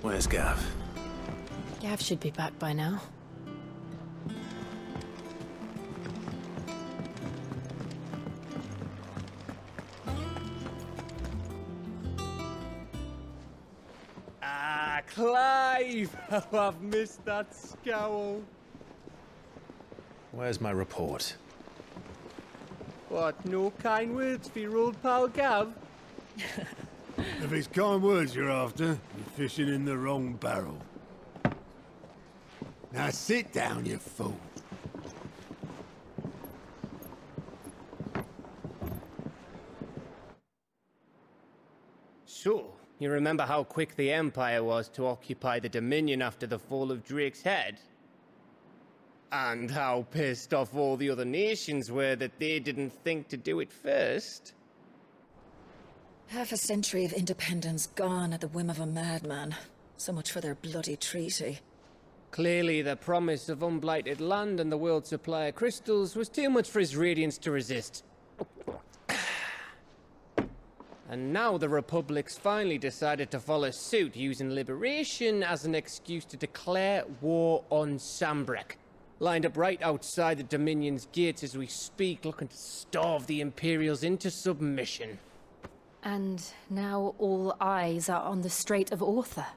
Where's Gav? Gav should be back by now. Ah, Clive! How I've missed that scowl. Where's my report? What, no kind words for your old pal Gav? If it's kind words you're after, you're fishing in the wrong barrel. Now sit down, you fool. So, you remember how quick the Empire was to occupy the Dominion after the fall of Drake's head? And how pissed off all the other nations were that they didn't think to do it first? Half a century of independence gone at the whim of a madman. So much for their bloody treaty. Clearly, the promise of unblighted land and the world's supply of crystals was too much for his radiance to resist. And now the Republic's finally decided to follow suit, using liberation as an excuse to declare war on Sambrek. Lined up right outside the Dominion's gates as we speak, looking to starve the Imperials into submission. And now all eyes are on the Strait of Author.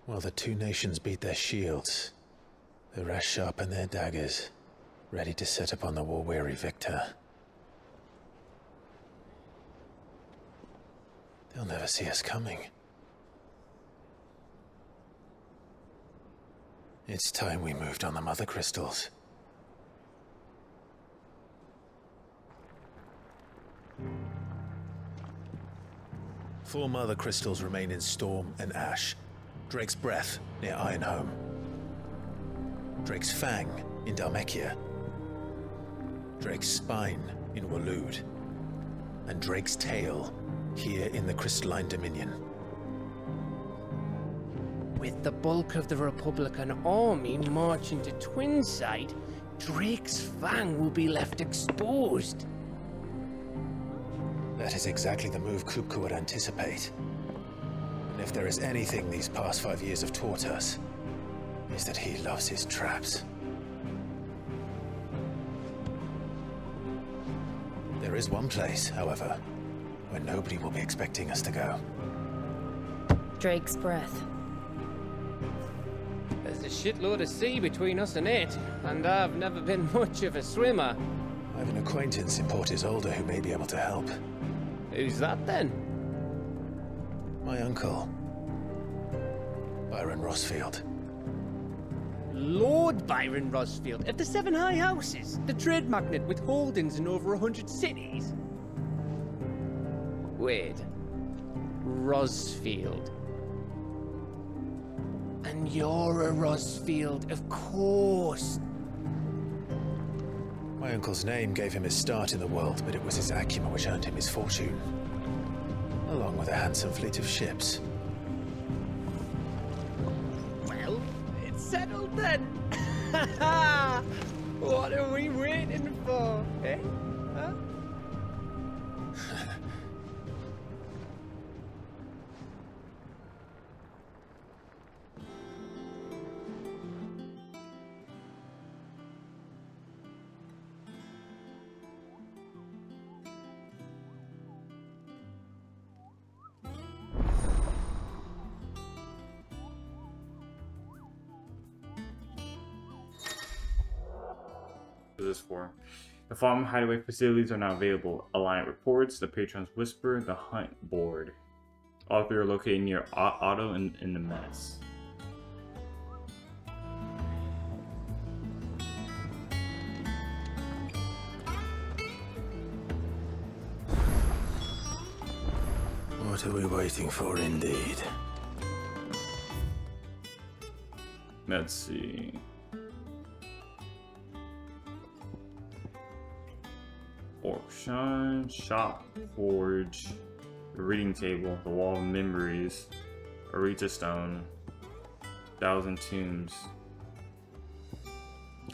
Well, the two nations beat their shields. The rest sharpen their daggers, ready to set upon the war-weary victor. They'll never see us coming. It's time we moved on the Mother Crystals. Four Mother Crystals remain in Storm and Ash. Drake's Breath near Ironhome. Drake's Fang in Dhalmekia. Drake's Spine in Waloed. And Drake's Tail here in the Crystalline Dominion. With the bulk of the Republican army marching to Twinside, Drake's Fang will be left exposed. That is exactly the move Kupka would anticipate. And if there is anything these past 5 years have taught us, is that he loves his traps. There is one place, however, where nobody will be expecting us to go. Drake's Breath. There's a shitload of sea between us and it, and I've never been much of a swimmer. I have an acquaintance in Port Isolde who may be able to help. Who's that then? My uncle, Byron Rosfield. Lord Byron Rosfield of the Seven High Houses, the trade magnate with holdings in over 100 cities. Wait, Rosfield. And you're a Rosfield, of course. My uncle's name gave him his start in the world, but it was his acumen which earned him his fortune, along with a handsome fleet of ships. Well, it's settled then. What are we waiting for, eh? Huh? This for the following hideaway facilities are now available: Alliant Reports, the Patron's Whisper, the Hunt Board. All three are located near Otto and in the Mess. What are we waiting for, indeed? Let's see. Shine, Shop, Forge, the Reading Table, the Wall of Memories, Arita Stone, Thousand Tombs,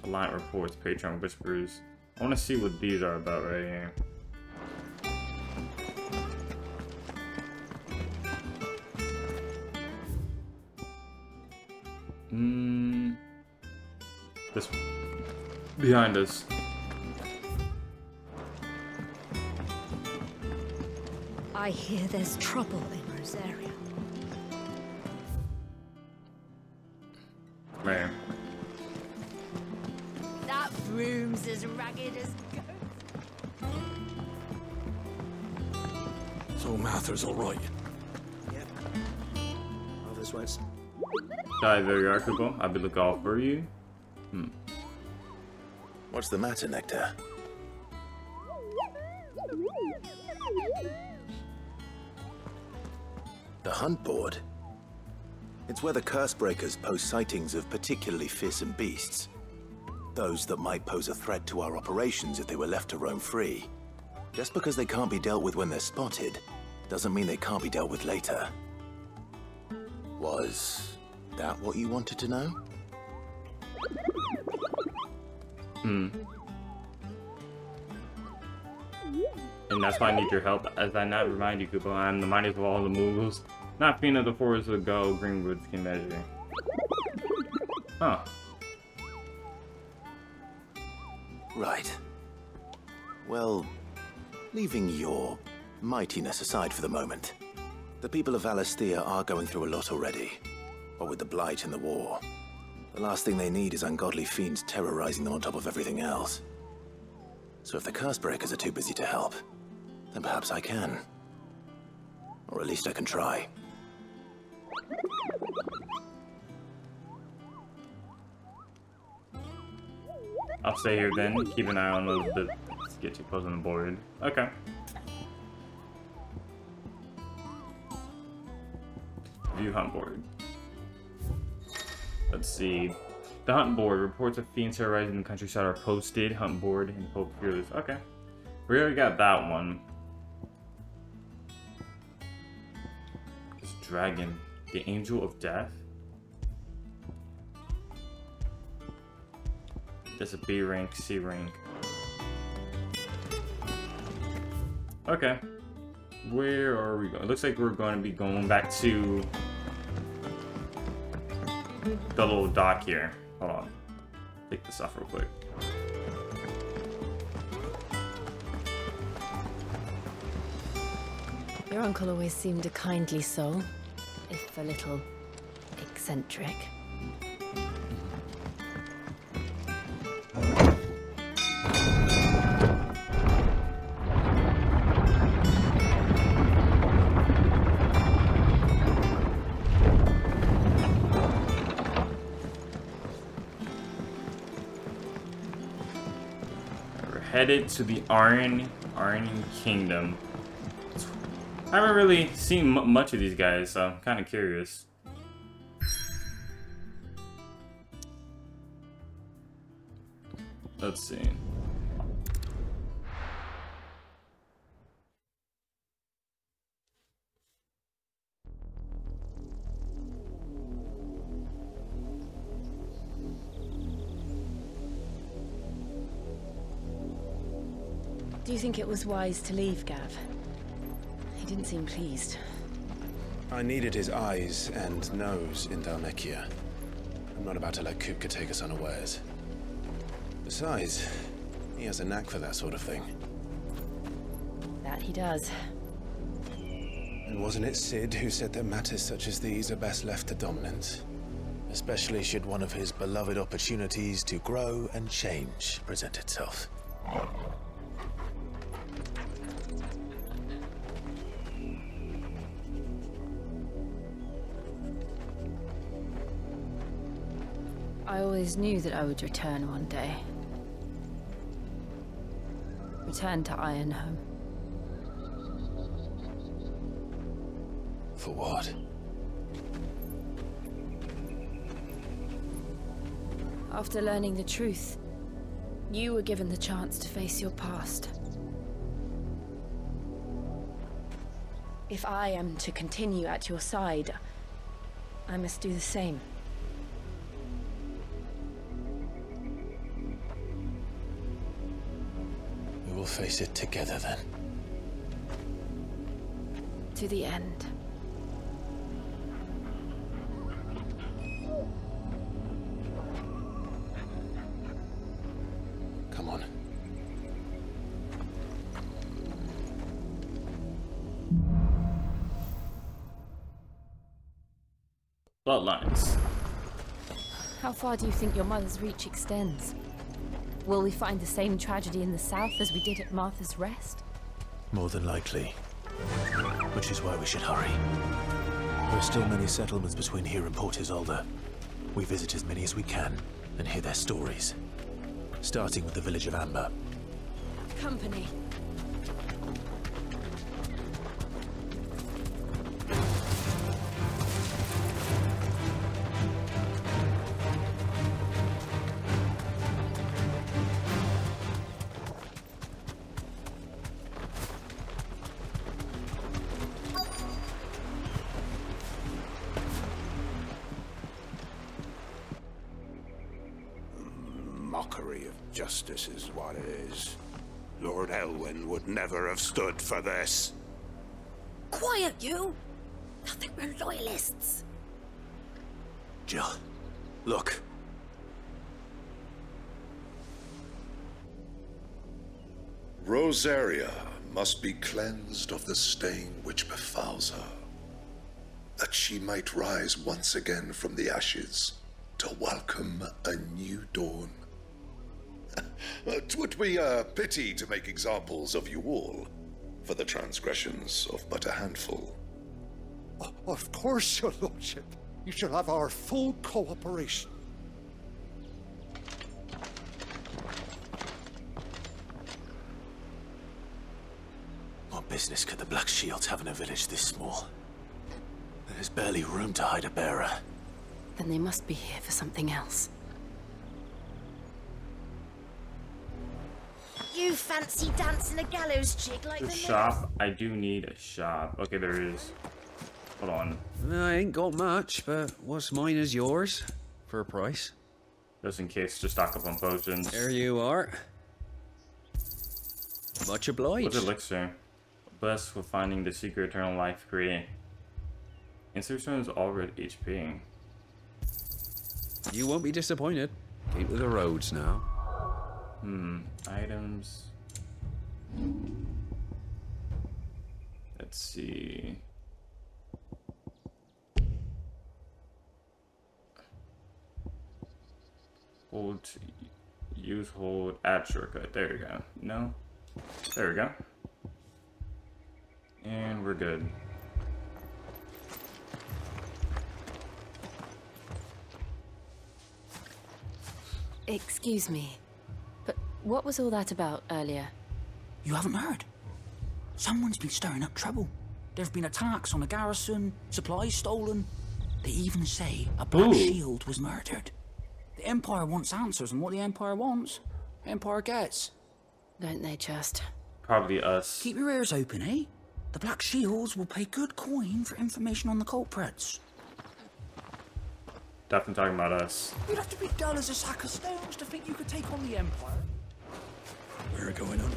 Alliant Reports, Patron Whispers. I want to see what these are about right here. This one. Behind us. I hear there's trouble in Rosaria. Where? That room's as ragged as ghosts. So Mather's all right. Yep. Others won't. Die very archable. I'll be looking out for you. What's the matter, Nectar? The hunt board? It's where the Cursebreakers post sightings of particularly fearsome beasts. Those that might pose a threat to our operations if they were left to roam free. Just because they can't be dealt with when they're spotted, doesn't mean they can't be dealt with later. Was that what you wanted to know? And that's why I need your help. As I not remind you, Kupo, I am the mightiest of all the Mughals. Not fiend of the forest of go, Greenwoods can measure. Huh. Right. Well, leaving your mightiness aside for the moment, the people of Valisthea are going through a lot already. What with the Blight and the war. The last thing they need is ungodly fiends terrorizing them on top of everything else. So if the Cursebreakers are too busy to help, then perhaps I can. Or at least I can try. I'll stay here then. Keep an eye on those bits. Let's get too close on the board. Okay. View hunt board. Let's see. The hunt board. Reports of fiends terrorizing the countryside are posted. Hunt board and Pope Fearless. Okay. We already got that one. This dragon. The Angel of Death. That's a B rank, C rank. Okay. Where are we going? It looks like we're going to be going back to the little dock here. Hold on. Take this off real quick. Your uncle always seemed a kindly soul, if a little eccentric. Headed to the Aryan Kingdom. I haven't really seen much of these guys, so I'm kind of curious. Let's see. Do you think it was wise to leave, Gav? He didn't seem pleased. I needed his eyes and nose in Dhalmekia. I'm not about to let Kupka take us unawares. Besides, he has a knack for that sort of thing. That he does. And wasn't it Sid who said that matters such as these are best left to dominance? Especially should one of his beloved opportunities to grow and change present itself. I always knew that I would return one day. Return to Ironhome. For what? After learning the truth, you were given the chance to face your past. If I am to continue at your side, I must do the same. We will face it together then. To the end. bloodlines. How far do you think your mother's reach extends? Will we find the same tragedy in the south as we did at Martha's Rest? More than likely. Which is why we should hurry. There are still many settlements between here and Port Isolde. We visit as many as we can and hear their stories. Starting with the village of Amber. Company. Mockery of justice is what it is. Lord Elwyn would never have stood for this. Quiet, you! I think we're loyalists. Jill, look. Rosaria must be cleansed of the stain which befouls her, that she might rise once again from the ashes to welcome a new dawn. 'Twould be a pity to make examples of you all for the transgressions of but a handful. Of course, your lordship. You shall have our full cooperation. What business could the Black Shields have in a village this small? There's barely room to hide a bearer. Then they must be here for something else. You fancy dancing a gallows chick like The the shop. I do need a shop. Okay, there is. Hold on. I ain't got much, but what's mine is yours. For a price. Just in case, just stock up on potions. There you are. Much obliged. What's elixir? Blessed with finding the secret eternal life create. Insertion is already HP. You won't be disappointed. Keep to the roads now. Items. Let's see. Hold, use, hold, add shortcut. There we go. No? There we go. And we're good. Excuse me, but what was all that about earlier? You haven't heard? Someone's been stirring up trouble. There have been attacks on the garrison, supplies stolen. They even say a Black Shield was murdered. The Empire wants answers, and what the Empire wants, the Empire gets. Don't they just? Probably us. Keep your ears open, eh? The Black Shields will pay good coin for information on the culprits. Definitely talking about us. You'd have to be dull as a sack of stones to think you could take on the Empire. We're going on.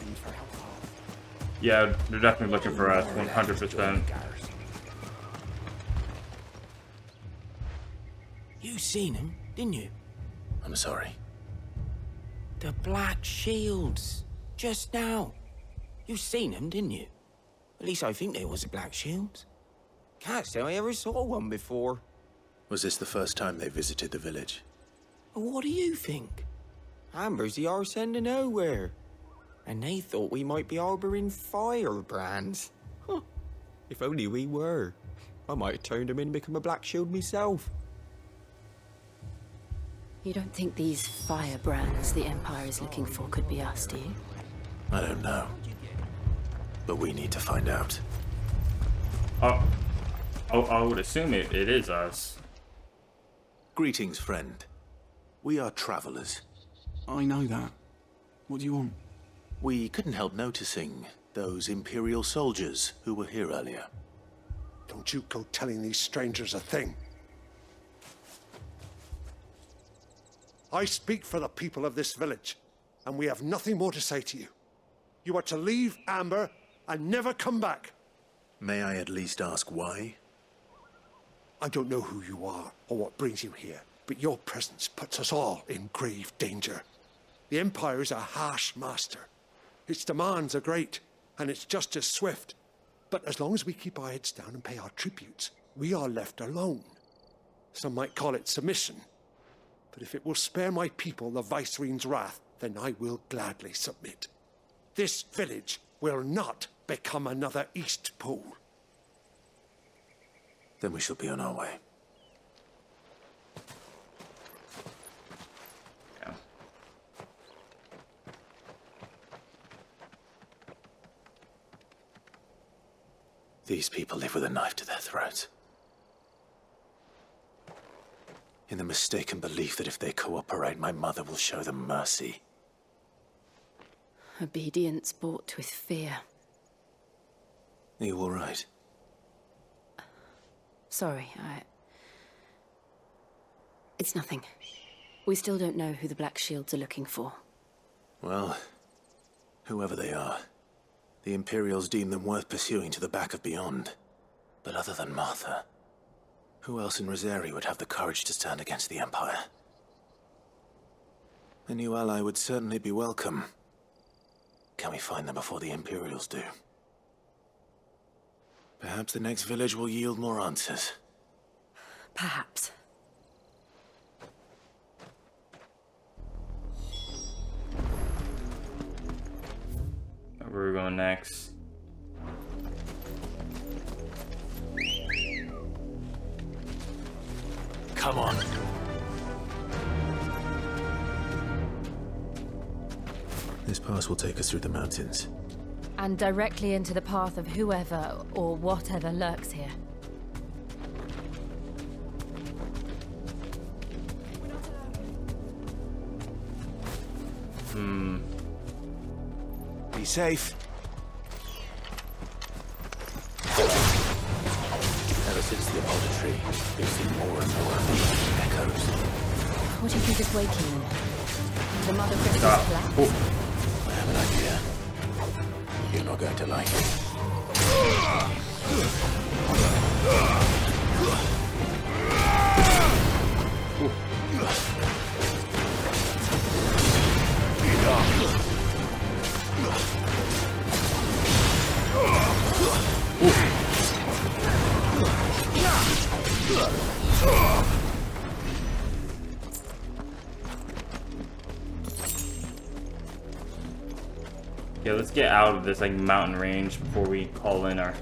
Yeah, they're definitely looking for us, 100%. You seen him, didn't you? I'm sorry. The Black Shields. Just now. You seen them, didn't you? At least I think there was a Black Shield. Can't say I ever saw one before. Was this the first time they visited the village? What do you think? Amber's the arse end of nowhere. And they thought we might be harbouring firebrands. Huh. If only we were. I might have turned them in and become a Black Shield myself. You don't think these firebrands the Empire is looking for could be us, do you? I don't know. But we need to find out. I would assume it is us. Greetings, friend. We are travelers. I know that. What do you want? We couldn't help noticing those Imperial soldiers who were here earlier. Don't you go telling these strangers a thing. I speak for the people of this village, and we have nothing more to say to you. You are to leave Amber and never come back. May I at least ask why? I don't know who you are or what brings you here, but your presence puts us all in grave danger. The Empire is a harsh master. Its demands are great, and its justice swift. But as long as we keep our heads down and pay our tributes, we are left alone. Some might call it submission. But if it will spare my people the Viceroy's wrath, then I will gladly submit. This village will not become another East Pole. Then we shall be on our way. Yeah. These people live with a knife to their throats. In the mistaken belief that if they cooperate, my mother will show them mercy. Obedience bought with fear. Are you all right? Sorry, It's nothing. We still don't know who the Black Shields are looking for. Well, whoever they are, the Imperials deem them worth pursuing to the back of beyond. But other than Martha, who else in Rosaria would have the courage to stand against the Empire? A new ally would certainly be welcome. Can we find them before the Imperials do? Perhaps the next village will yield more answers. Perhaps. Where are we going next? Come on. This pass will take us through the mountains. And directly into the path of whoever or whatever lurks here. Be safe. Ever since the Apollo tree, we've seen more and more of these echoes. What do you think is waking them? The Mother Crystal's collapse? I have an idea. You're not going to like it. Yeah, let's get out of this like mountain range before we call in our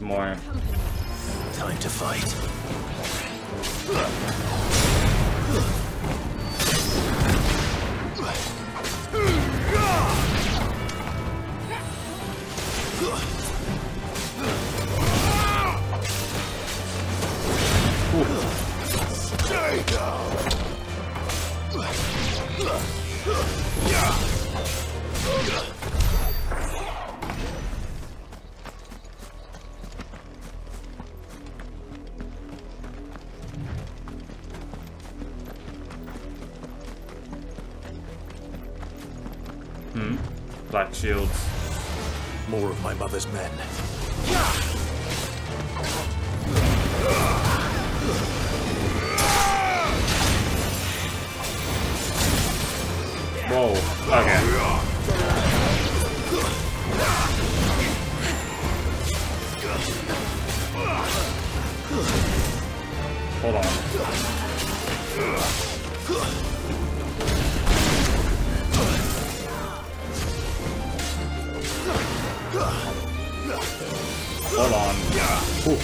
more. Time to fight. Stay down. Black shields. More of my mother's men. Whoa. Okay. Hold on. Hold on. Ooh.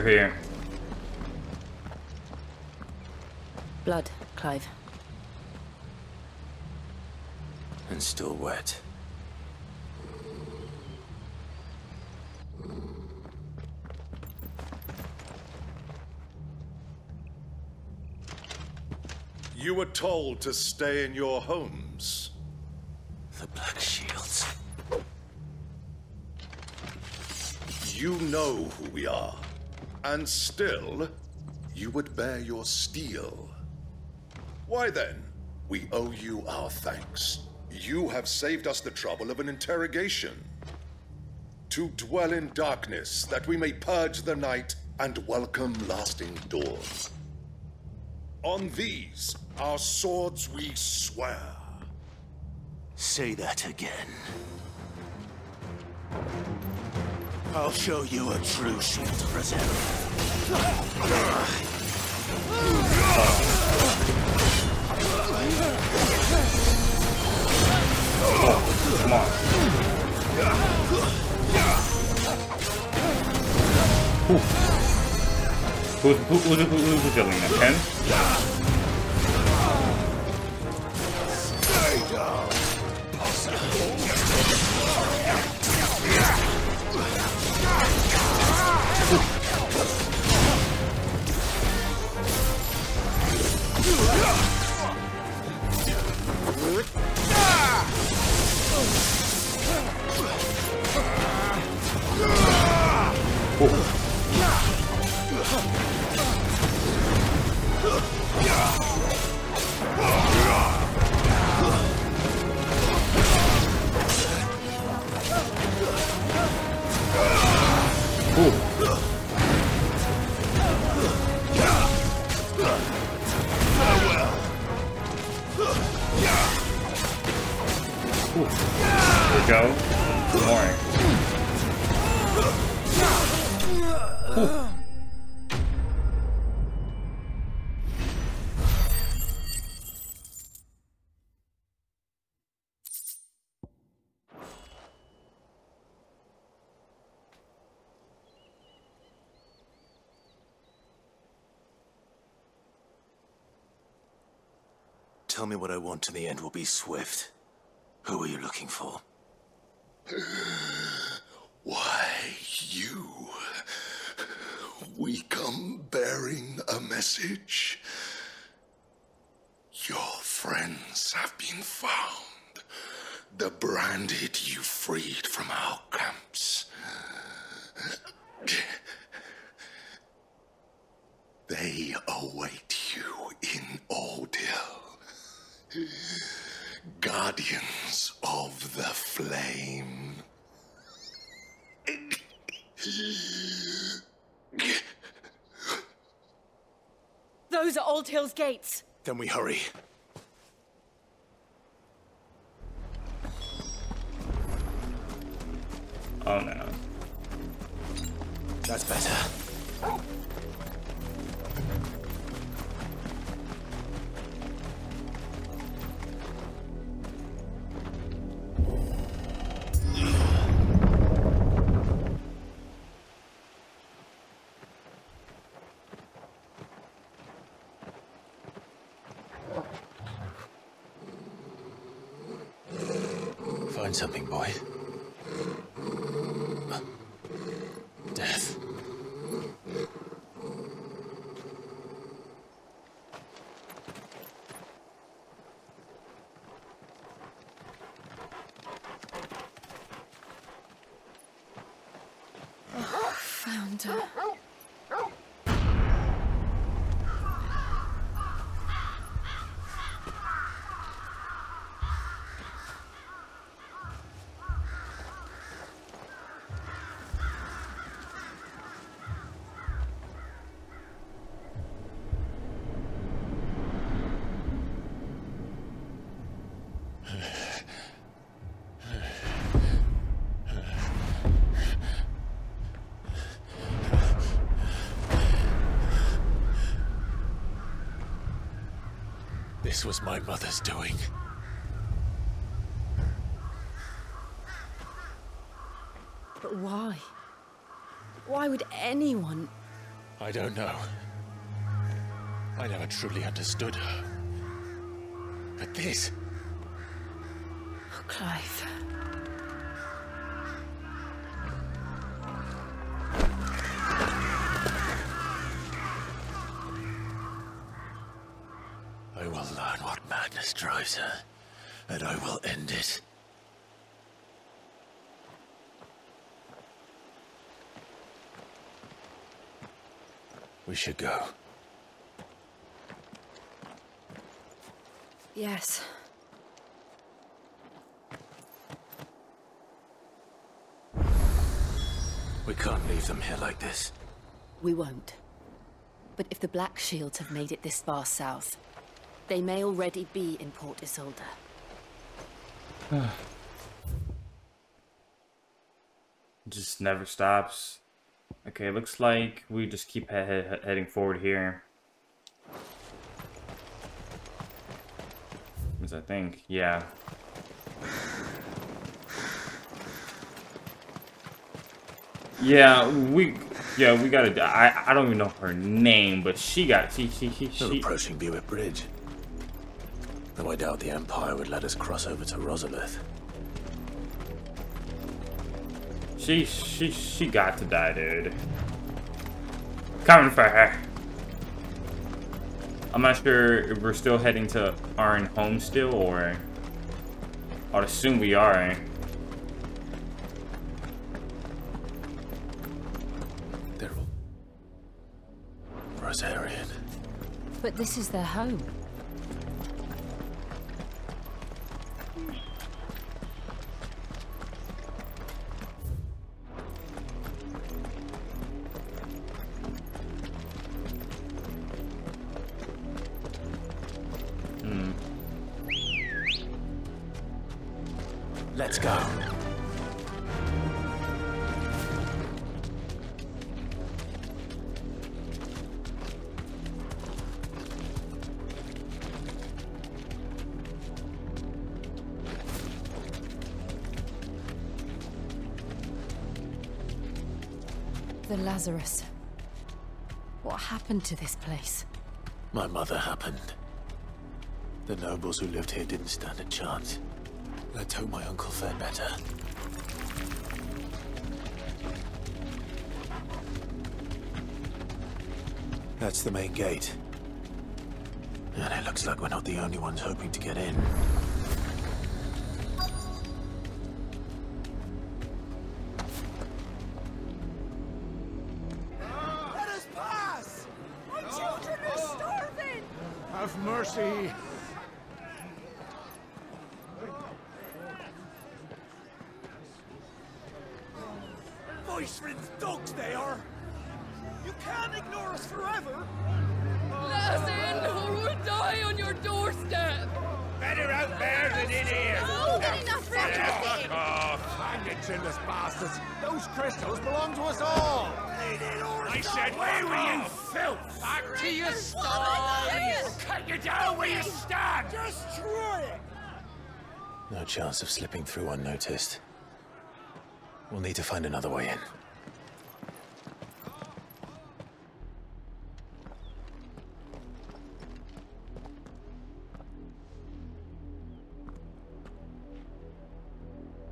We're here. Blood, Clive. And still wet. You were told to stay in your homes. The Black Shields. You know who we are. And still, you would bear your steel. Why then, we owe you our thanks. You have saved us the trouble of an interrogation. To dwell in darkness, that we may purge the night and welcome lasting dawn. On these, our swords we swear. Say that again. I'll show you a true shield of Rosaria. Come on. Who's yelling at Ken? Stay down. There we go. Good morning. Tell me what I want and the end will be swift. Who are you looking for? Why, you. We come bearing a message. Your friends have been found. The branded you freed from our camps. They await you in Oldhill. Guardians of the Flame. Those are Old Hill's gates. Then we hurry. Oh no. That's better. Find something, boy. Death. Found her. This was my mother's doing. But why? Why would anyone I don't know. I never truly understood her. But this... Oh, Clive. I will learn what madness drives her, and I will end it. We should go. Yes. We can't leave them here like this. We won't. But if the Black Shields have made it this far south, they may already be in Port Isolde. Just never stops. Okay, looks like we just keep heading forward here. As I think, yeah. We gotta. I don't even know her name, but she got. She. We're approaching Buick Bridge. Though I doubt the Empire would let us cross over to Rosaria. She got to die, dude. Coming for her. I'm not sure if we're still heading to our home still, or I'd assume we are. They're Rosarian. But this is their home. Let's go. The Lazarus. What happened to this place? My mother happened. The nobles who lived here didn't stand a chance. Let's hope my uncle fared better. That's the main gate. And it looks like we're not the only ones hoping to get in. Let us pass! My children are starving! Have mercy. Voice-ridden dogs they are! You can't ignore us forever! Let us in, or we'll die on your doorstep! Better out there than in here! Oh, get enough for Fuck off! Hang it, chinless bastards. Those crystals belong to us all. I said, where were you, filth? Back to your stalls! Cut you down where you stand! Just try it! No chance of slipping through unnoticed. We'll need to find another way in.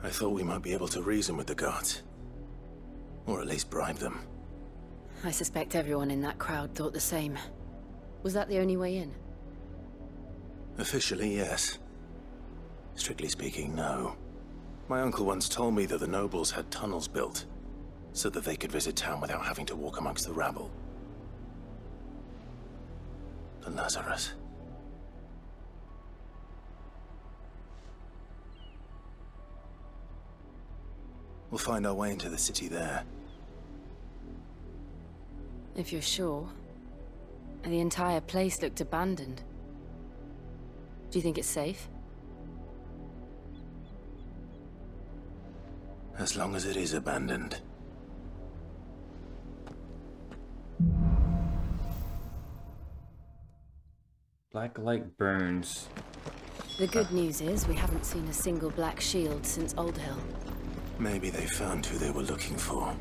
I thought we might be able to reason with the guards. Or at least bribe them. I suspect everyone in that crowd thought the same. Was that the only way in? Officially, yes. Strictly speaking, no. My uncle once told me that the nobles had tunnels built, so that they could visit town without having to walk amongst the rabble. The Lazarus. We'll find our way into the city there. If you're sure. The entire place looked abandoned. Do you think it's safe? As long as it is abandoned. Black light burns. The good news is we haven't seen a single black shield since Old Hill. Maybe they found who they were looking for.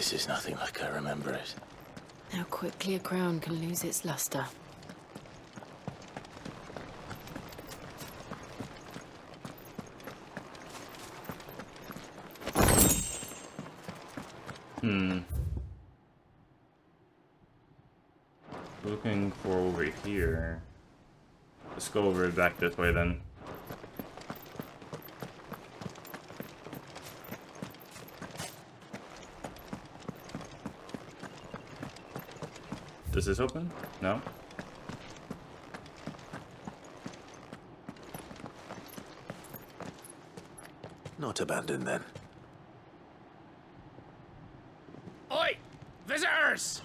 This is nothing like I remember it. How quickly a crown can lose its luster. Looking for over here. Let's go over back this way then. Does this open? No? Not abandoned then. Oi! Visitors!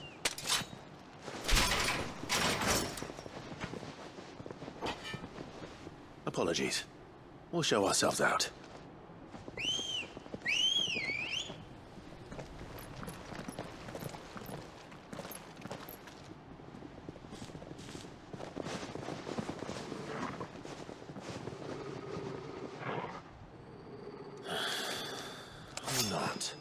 Apologies. We'll show ourselves out. Or not.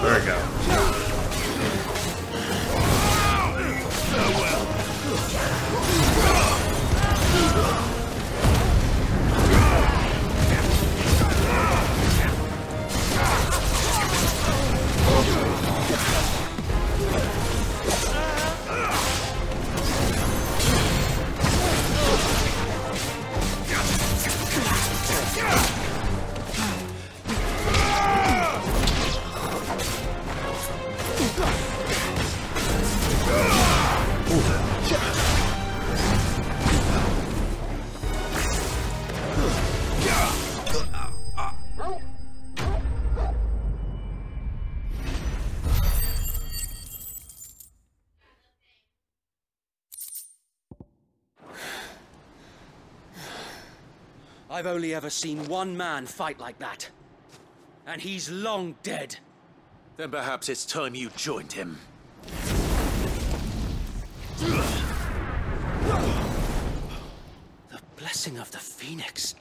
There we go. I've only ever seen one man fight like that. And he's long dead. Then perhaps it's time you joined him. The blessing of the Phoenix.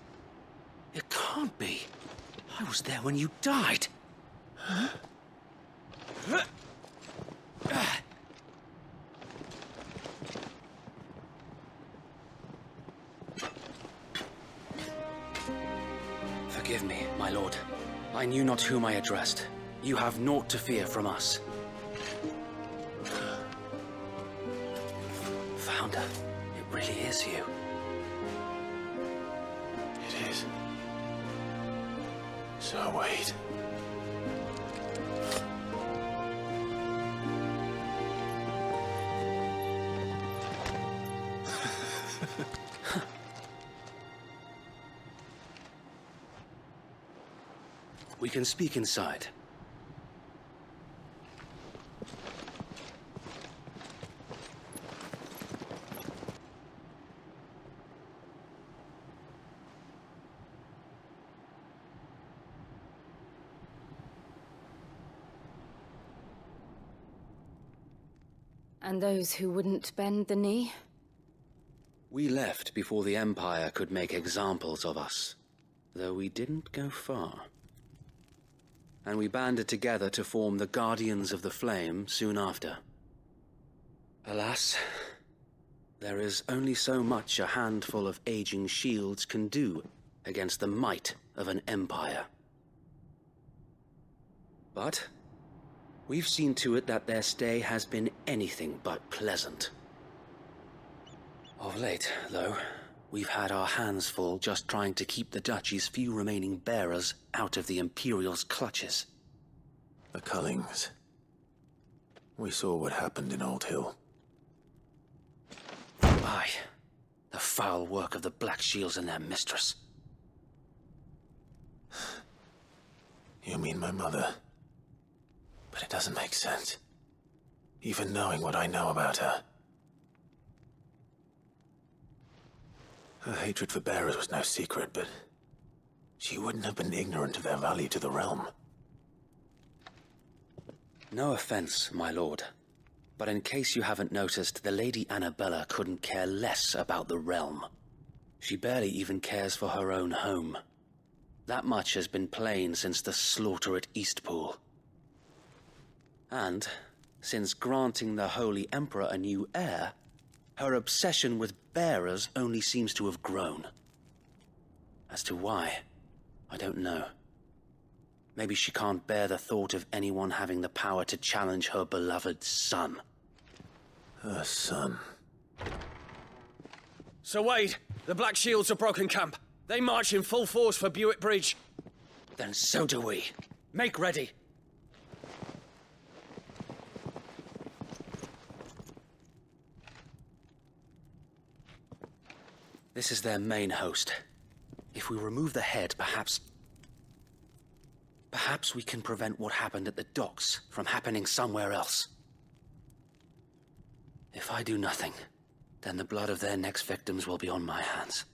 It can't be. I was there when you died. Huh? Forgive me, my lord. I knew not whom I addressed. You have naught to fear from us. Founder, it really is you. It is. So wait. We can speak inside. And those who wouldn't bend the knee? We left before the Empire could make examples of us, though we didn't go far. And we banded together to form the Guardians of the Flame soon after. Alas, there is only so much a handful of aging shields can do against the might of an empire. But we've seen to it that their stay has been anything but pleasant. Of late, though, we've had our hands full just trying to keep the Duchy's few remaining bearers out of the Imperial's clutches. The Cullings. We saw what happened in Old Hill. Aye. The foul work of the Black Shields and their mistress. You mean my mother? But it doesn't make sense. Even knowing what I know about her. Her hatred for bearers was no secret, but she wouldn't have been ignorant of their value to the realm. No offense, my lord. But in case you haven't noticed, the Lady Annabella couldn't care less about the realm. She barely even cares for her own home. That much has been plain since the slaughter at Eastpool. And, since granting the Holy Emperor a new heir, her obsession with bearers only seems to have grown. As to why, I don't know. Maybe she can't bear the thought of anyone having the power to challenge her beloved son. Her son. Sir Wade, the Black Shields have broken camp. They march in full force for Buick Bridge. Then so do we. Make ready. This is their main host. If we remove the head, perhaps we can prevent what happened at the docks from happening somewhere else. If I do nothing, then the blood of their next victims will be on my hands.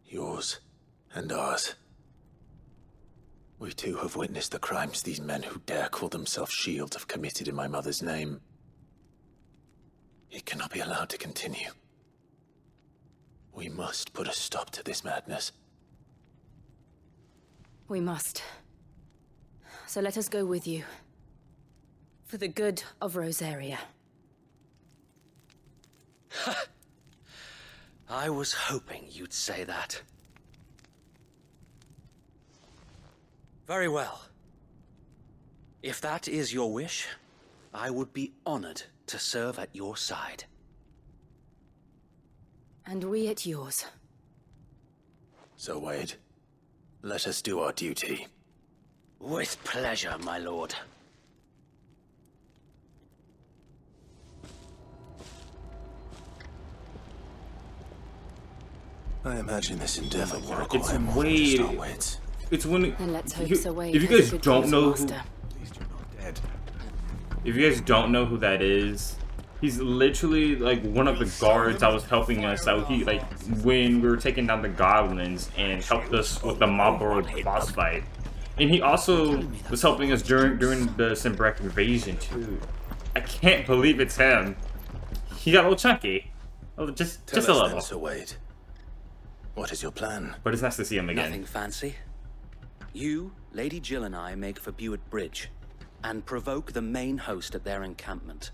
Yours and ours. We too have witnessed the crimes these men who dare call themselves shields have committed in my mother's name. It cannot be allowed to continue. We must put a stop to this madness. We must. So let us go with you. For the good of Rosaria. I was hoping you'd say that. Very well. If that is your wish, I would be honored to serve at your side. And we at yours. So, Wade, let us do our duty. With pleasure, my lord. I imagine this endeavor will require It's more than just our wits. It's when And let's hope Sir Wade if you has guys a good don't know who, master. if you guys don't know who that is, he's literally like one of the guards that was helping us out. He like when we were taking down the goblins and helped us with the Marlborough boss fight. And he also was helping us during the Simbrek invasion too. I can't believe it's him. He got a little chunky. Oh, just a little. Then, Sir Wade. What is your plan? But it's nice to see him again. Nothing fancy. You, Lady Jill and I make for Buick Bridge and provoke the main host at their encampment.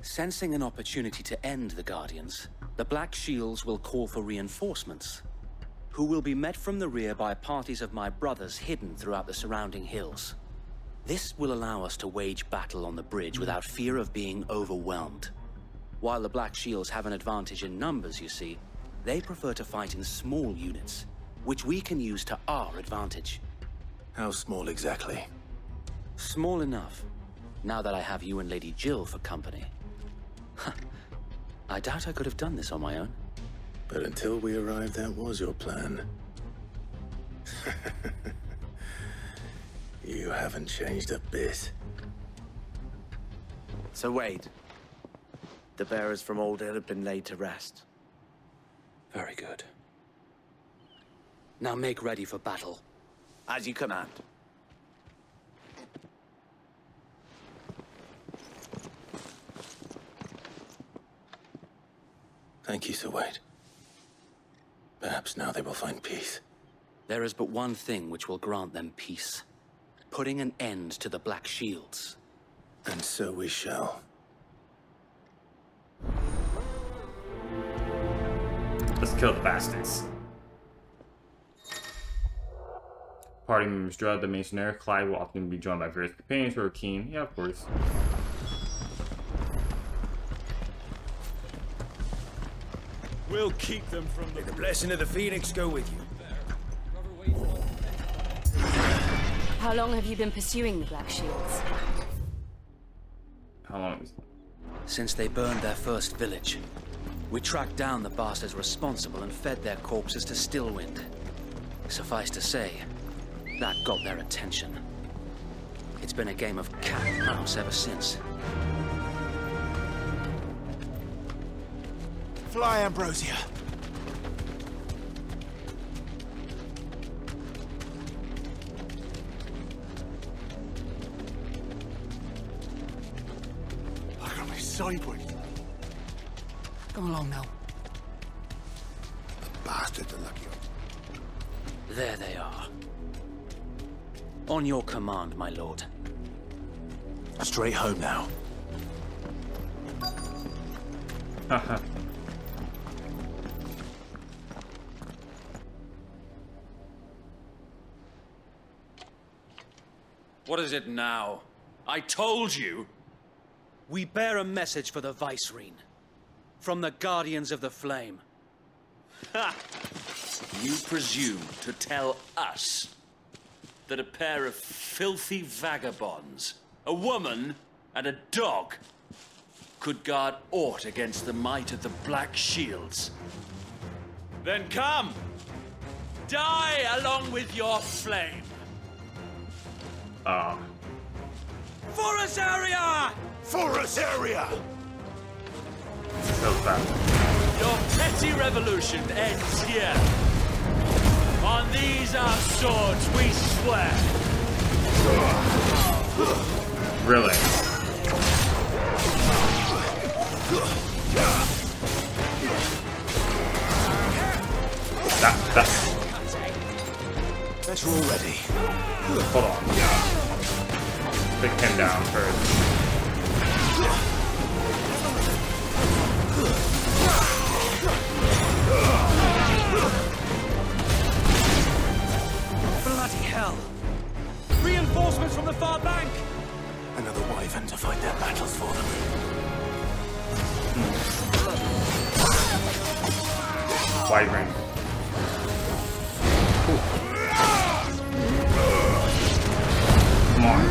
Sensing an opportunity to end the Guardians, the Black Shields will call for reinforcements, who will be met from the rear by parties of my brothers hidden throughout the surrounding hills. This will allow us to wage battle on the bridge without fear of being overwhelmed. While the Black Shields have an advantage in numbers, you see, they prefer to fight in small units, which we can use to our advantage. How small exactly? Small enough, now that I have you and Lady Jill for company. I doubt I could have done this on my own. But until we arrived, that was your plan. You haven't changed a bit. So Wade, the bearers from Old Hill have been laid to rest. Very good. Now make ready for battle. As you command. Thank you, Sir Wade. Perhaps now they will find peace. There is but one thing which will grant them peace. Putting an end to the Black Shields. And so we shall. Let's kill the bastards. Party members throughout the Masonry. Clyde will often be joined by various companions who are keen. Yeah, of course. We'll keep them from the blessing of the Phoenix go with you. How long have you been pursuing the Black Shields? How long is it? Since they burned their first village. We tracked down the bastards responsible and fed their corpses to Stillwind. Suffice to say, that got their attention. It's been a game of cat and mouse ever since. Fly, Ambrosia. library. Come along now. The bastards are lucky. There they are. On your command, my lord. Straight home now. What is it now? I told you! We bear a message for the Vicereine. From the Guardians of the Flame. Ha! You presume to tell us that a pair of filthy vagabonds, a woman and a dog, could guard aught against the might of the Black Shields? Then come! Die along with your flame! For Rosaria! For Rosaria! So fast. Your petty revolution ends here. On these our swords we swear. Really? That's... Better already. Hold on. Take him down first. Bloody hell! Reinforcements from the far bank! Another wyvern to fight their battles for them. Wyvern. Come on.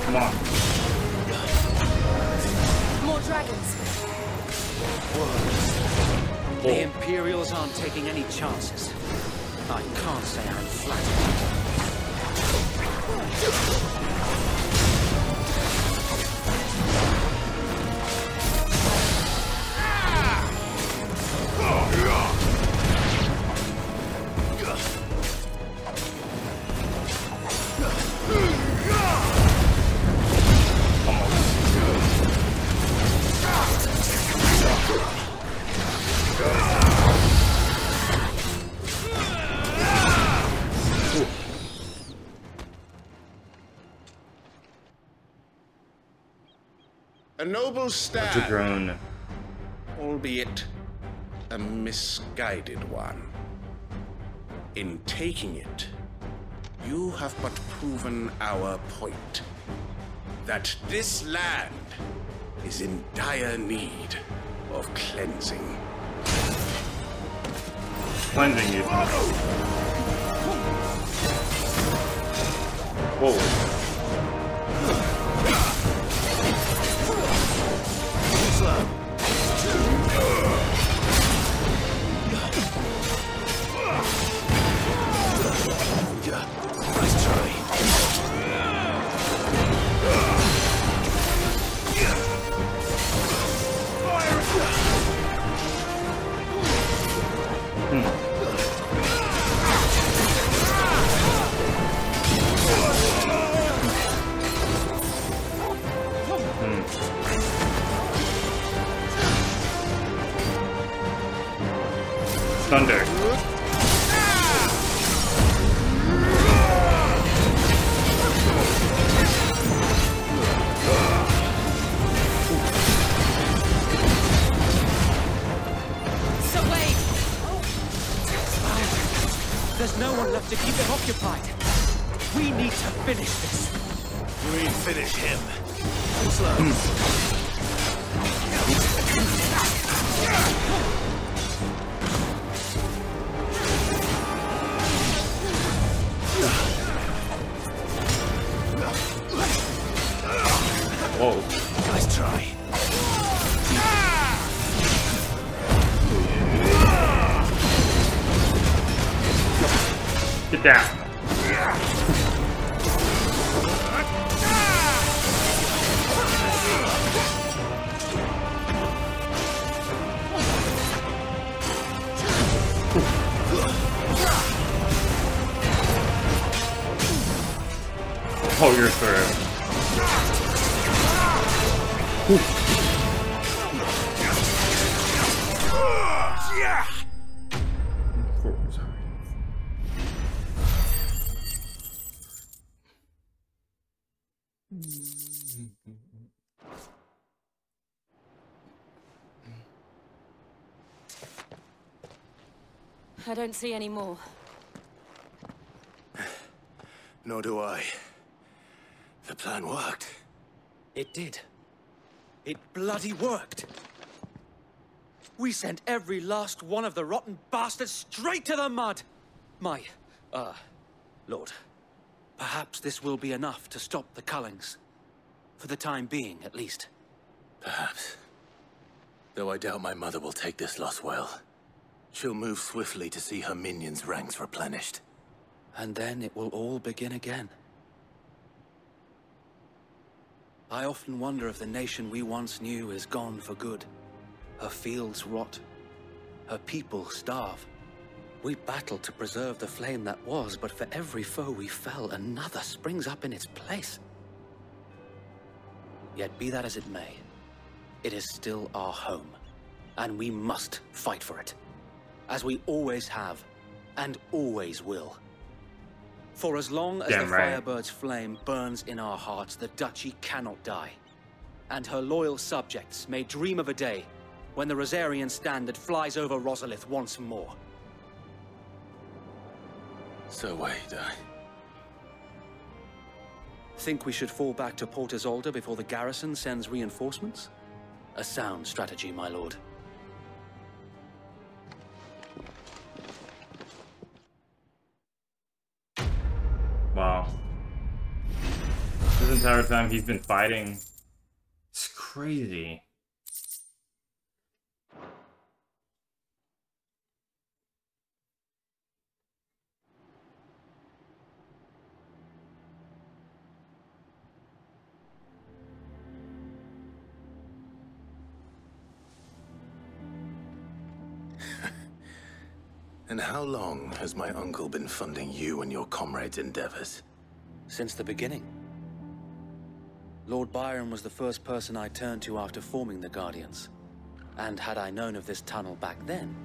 Come on. More dragons. The Imperials aren't taking any chances. I can't say I'm flattered. A noble That's a stand, drone. albeit a misguided one. In taking it, you have but proven our point. That this land is in dire need of cleansing. Cleansing you. Whoa. Nice try. Thunder. So wait! There's no one left to keep it occupied. We need to finish this. We finish him. Slow. Whoa. Nice try. Get down. Oh, you're through. I don't see any more. Nor do I. The plan worked. It did. It bloody worked. We sent every last one of the rotten bastards straight to the mud. Lord, perhaps this will be enough to stop the Cullings. For the time being, at least. Perhaps. Though I doubt my mother will take this loss well. She'll move swiftly to see her minions' ranks replenished. And then it will all begin again. I often wonder if the nation we once knew is gone for good. Her fields rot. Her people starve. We battled to preserve the flame that was, but for every foe we fell, another springs up in its place. Yet be that as it may, it is still our home, and we must fight for it. As we always have, and always will. For as long as the Firebird's flame burns in our hearts, the Duchy cannot die. And her loyal subjects may dream of a day when the Rosarian standard flies over Rosalith once more. So wait, Think we should fall back to Port Isolde before the garrison sends reinforcements? A sound strategy, my lord. Wow. This entire time he's been fighting. It's crazy. And how long has my uncle been funding you and your comrades' endeavors? Since the beginning. Lord Byron was the first person I turned to after forming the Guardians. And had I known of this tunnel back then,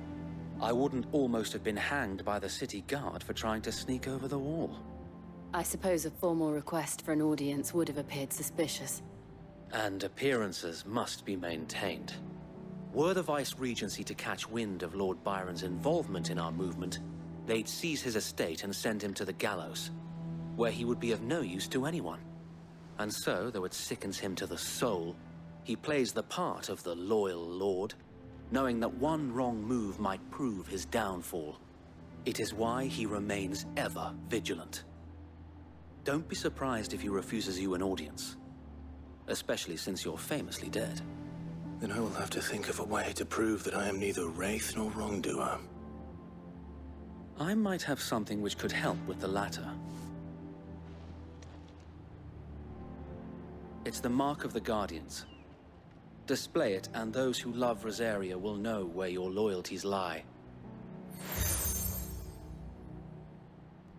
I wouldn't almost have been hanged by the city guard for trying to sneak over the wall. I suppose a formal request for an audience would have appeared suspicious. And appearances must be maintained. Were the Vice-Regency to catch wind of Lord Byron's involvement in our movement, they'd seize his estate and send him to the gallows, where he would be of no use to anyone. And so, though it sickens him to the soul, he plays the part of the loyal lord, knowing that one wrong move might prove his downfall. It is why he remains ever vigilant. Don't be surprised if he refuses you an audience, especially since you're famously dead. Then I will have to think of a way to prove that I am neither wraith nor wrongdoer. I might have something which could help with the latter. It's the mark of the Guardians. Display it, and those who love Rosaria will know where your loyalties lie.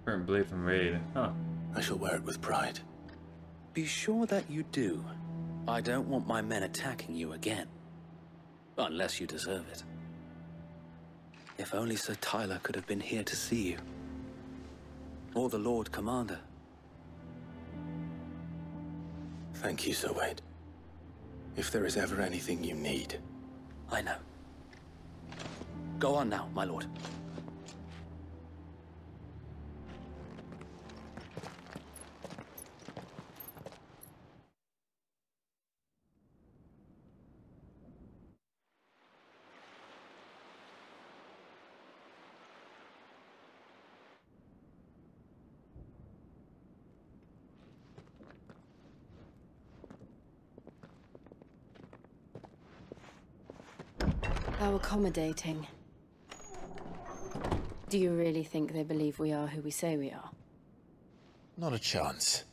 Burnt blade from Raid, huh? I shall wear it with pride. Be sure that you do. I don't want my men attacking you again. Unless you deserve it. If only Sir Tyler could have been here to see you. Or the Lord Commander. Thank you, Sir Wade. If there is ever anything you need. I know. Go on now, my lord. How accommodating. Do you really think they believe we are who we say we are? Not a chance.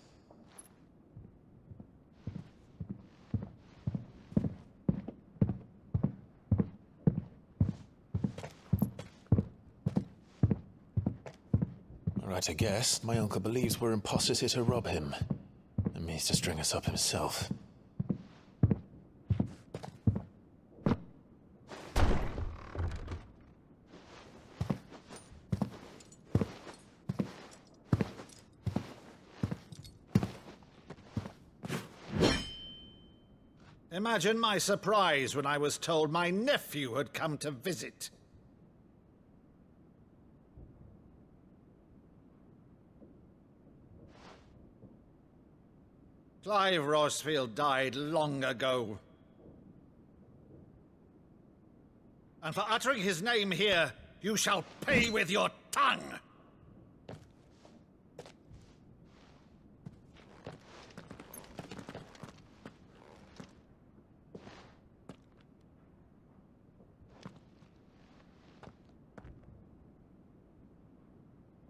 Right, I guess. My uncle believes we're imposters here to rob him. means to string us up himself. Imagine my surprise when I was told my nephew had come to visit. Clive Rosfield died long ago. And for uttering his name here, you shall pay with your tongue!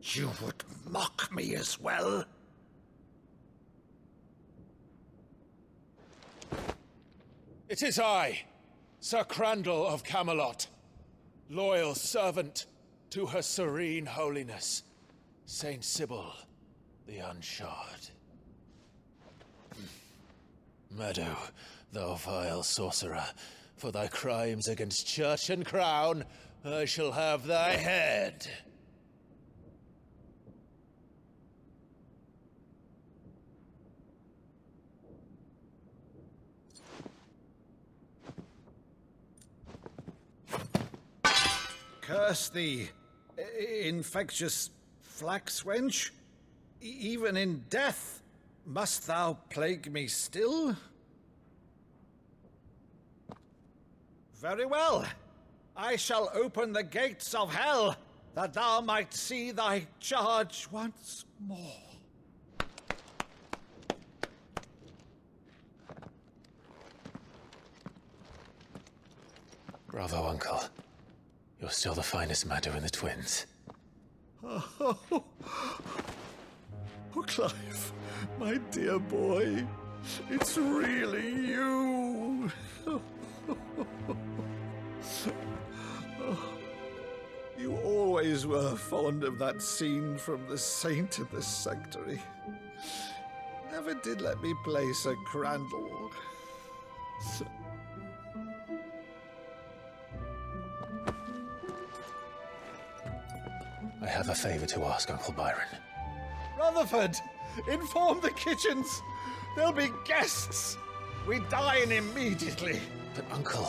You would mock me as well? It is I, Sir Crandall of Camelot, loyal servant to Her Serene Holiness, Saint Sybil the Unshod. Meadow, thou vile sorcerer, for thy crimes against church and crown, I shall have thy head. Curse thee, infectious flax wench. Even in death, must thou plague me still? Very well. I shall open the gates of hell, that thou might see thy charge once more. Bravo, Uncle. You're still the finest Meadow in the twins. Oh, Clive, my dear boy, it's really you. You always were fond of that scene from The Saint in the Sanctuary. Never did let me play Sir Crandall. I have a favor to ask, Uncle Byron. Rutherford, inform the kitchens. There'll be guests. We dine immediately. But, Uncle...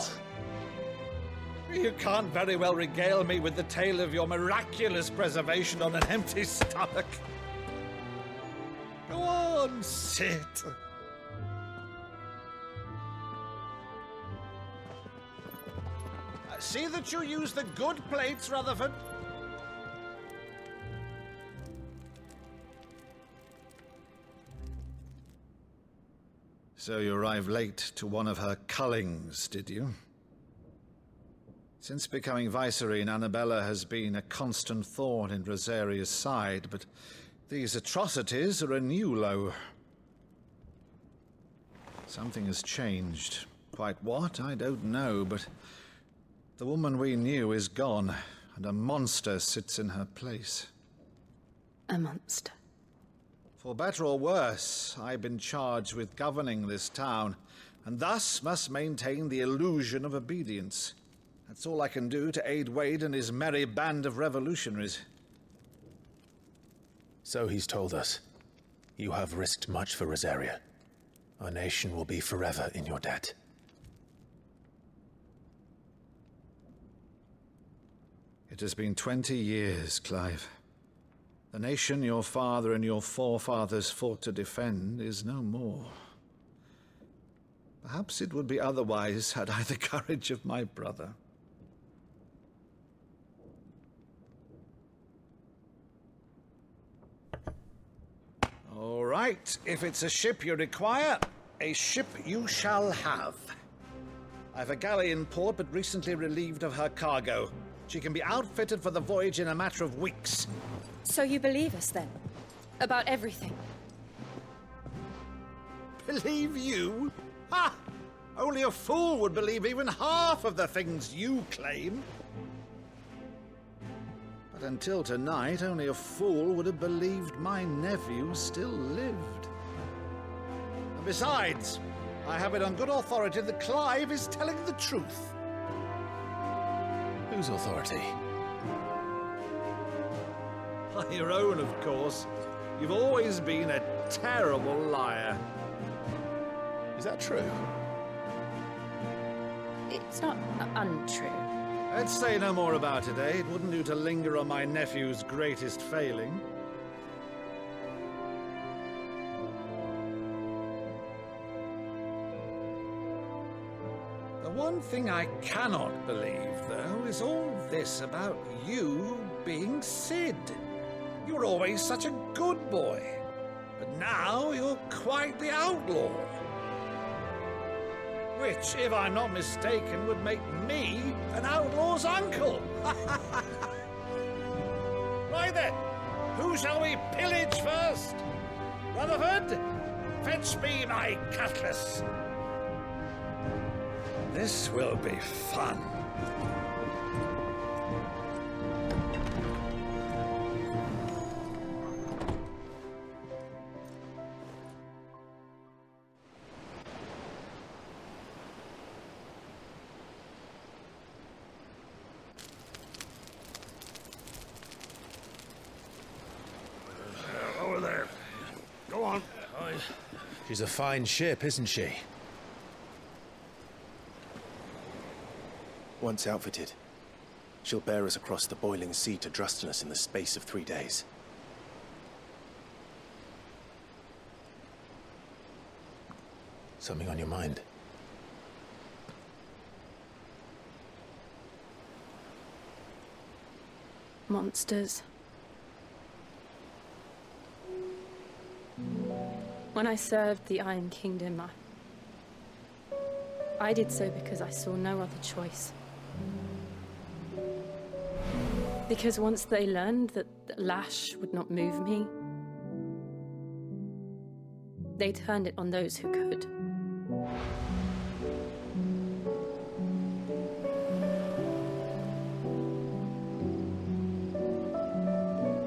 You can't very well regale me with the tale of your miraculous preservation on an empty stomach. Go on, sit. See that you use the good plates, Rutherford. So you arrived late to one of her cullings, did you? Since becoming Vicereine, Annabella has been a constant thorn in Rosaria's side, but these atrocities are a new low. Something has changed. Quite what, I don't know, but the woman we knew is gone, and a monster sits in her place. A monster? For better or worse, I've been charged with governing this town, and thus must maintain the illusion of obedience. That's all I can do to aid Wade and his merry band of revolutionaries. So he's told us. You have risked much for Rosaria. Our nation will be forever in your debt. It has been 20 years, Clive. The nation your father and your forefathers fought to defend is no more. Perhaps it would be otherwise had I the courage of my brother. All right, if it's a ship you require, a ship you shall have. I've a galley in port, but recently relieved of her cargo. She can be outfitted for the voyage in a matter of weeks. So you believe us, then? About everything? Believe you? Ha! Only a fool would believe even half of the things you claim. But until tonight, only a fool would have believed my nephew still lived. Besides, I have it on good authority that Clive is telling the truth. Whose authority? Your own, of course. You've always been a terrible liar. Is that true? It's not untrue. Let's say no more about it, eh? It wouldn't do to linger on my nephew's greatest failing. The one thing I cannot believe, though, is all this about you being Sid. You were always such a good boy, but now you're quite the outlaw. Which, if I'm not mistaken, would make me an outlaw's uncle. Right then, who shall we pillage first? Rutherford, fetch me my cutlass. This will be fun. Over there. Go on. She's a fine ship, isn't she? Once outfitted, she'll bear us across the boiling sea to Drustinus in the space of 3 days. Something on your mind? Monsters. When I served the Iron Kingdom, I did so because I saw no other choice. Because once they learned that the lash would not move me, they turned it on those who could.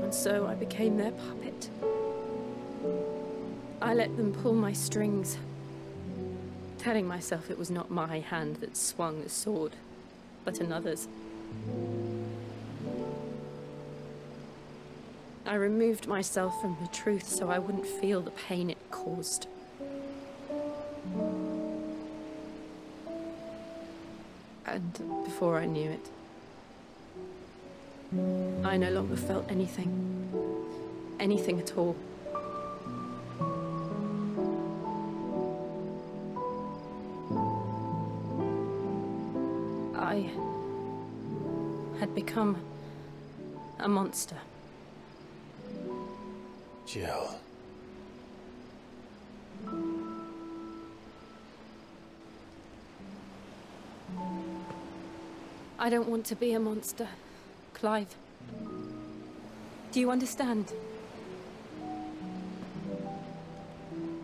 And so I became their puppet. I let them pull my strings, telling myself it was not my hand that swung the sword, but another's. I removed myself from the truth so I wouldn't feel the pain it caused. And before I knew it, I no longer felt anything. Anything at all. I had become a monster. Jill. I don't want to be a monster, Clive. Do you understand?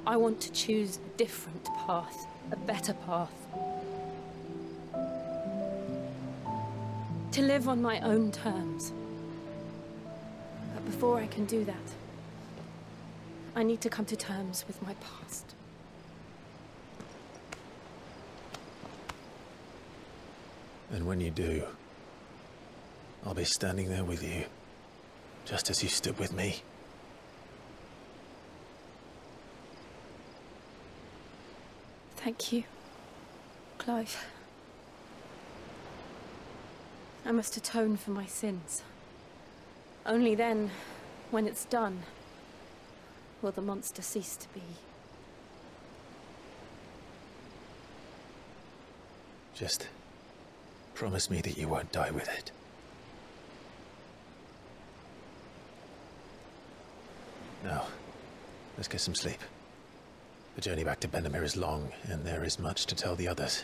I want to choose a different path, a better path. To live on my own terms. But before I can do that, I need to come to terms with my past. And when you do, I'll be standing there with you, just as you stood with me. Thank you, Clive. I must atone for my sins. Only then, when it's done, will the monster cease to be. Just promise me that you won't die with it. Now, let's get some sleep. The journey back to Benamir is long, and there is much to tell the others.